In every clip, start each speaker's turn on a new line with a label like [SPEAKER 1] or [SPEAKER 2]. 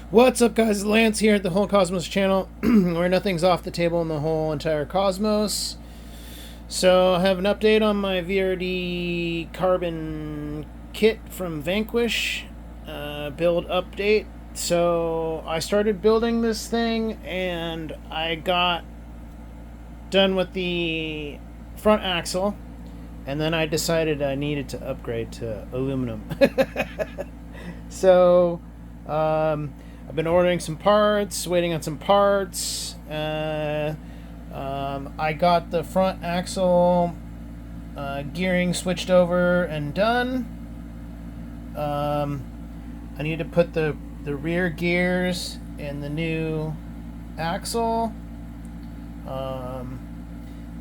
[SPEAKER 1] What's up, guys? Lance here at the Whole Cosmos channel, where nothing's off the table in the whole entire cosmos. So I have an update on my VRD Carbon Kit from Vanquish, build update. So I started building this thing, and I got done with the front axle, and then I decided I needed to upgrade to aluminum. So I've been ordering some parts, waiting on some parts. I got the front axle gearing switched over and done. I need to put the rear gears in the new axle.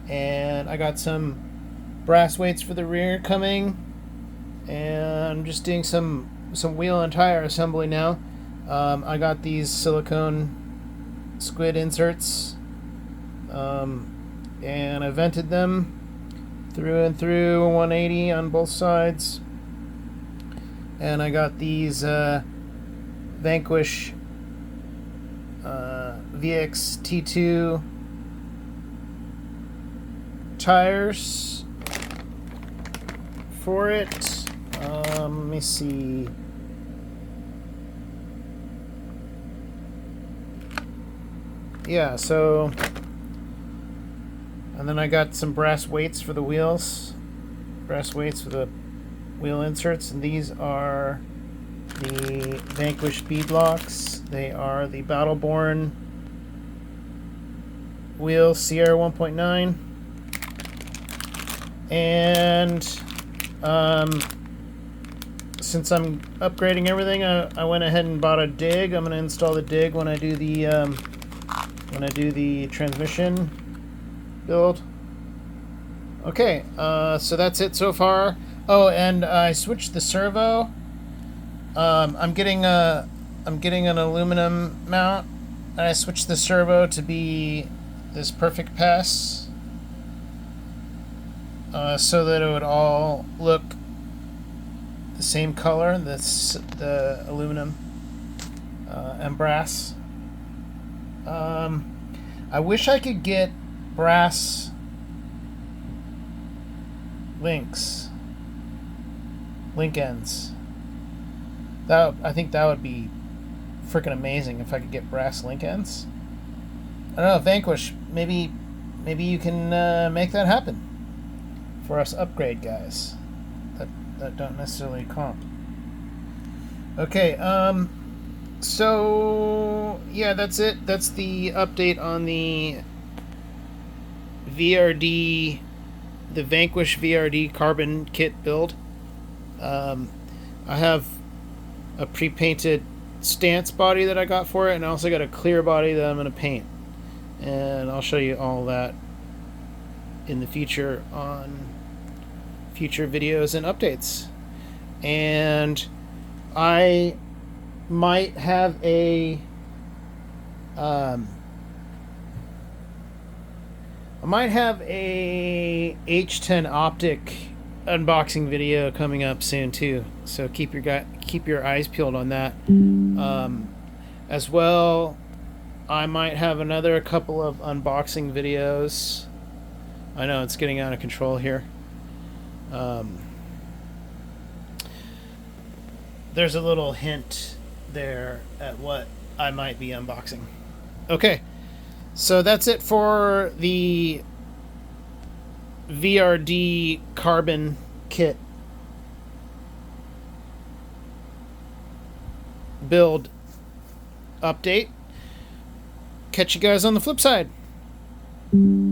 [SPEAKER 1] And I got some brass weights for the rear coming. And I'm just doing some wheel and tire assembly now. I got these silicone squid inserts, and I vented them through and through 180 on both sides. And I got these Vanquish VX T2 tires for it. Let me see. Yeah, so, and then I got some brass weights for the wheels, brass weights for the wheel inserts, and these are the Vanquish bead locks. They are the Battleborn wheels, Sierra 1.9, and since I'm upgrading everything, I went ahead and bought a dig. I'm going to install the dig when I do the transmission build. Okay, so that's it so far. Oh, and I switched the servo. I'm getting an aluminum mount, and I switched the servo to be this perfect pass, so that it would all look the same color. The aluminum and brass. I wish I could get brass link ends. I think that would be freaking amazing if I could get brass link ends. I don't know, Vanquish, maybe you can make that happen for us upgrade guys that don't necessarily comp. Okay, so yeah, that's it. That's the update on the Vanquish VRD Carbon Kit build. I have a pre-painted stance body that I got for it, and I also got a clear body that I'm going to paint. And I'll show you all that in the future on future videos and updates. And I might have a H10 optic unboxing video coming up soon too. So keep your eyes peeled on that. As well, I might have another couple of unboxing videos. I know it's getting out of control here. There's a little hint there at what I might be unboxing. Okay, so that's it for the VRD Carbon Kit build update. Catch you guys on the flip side.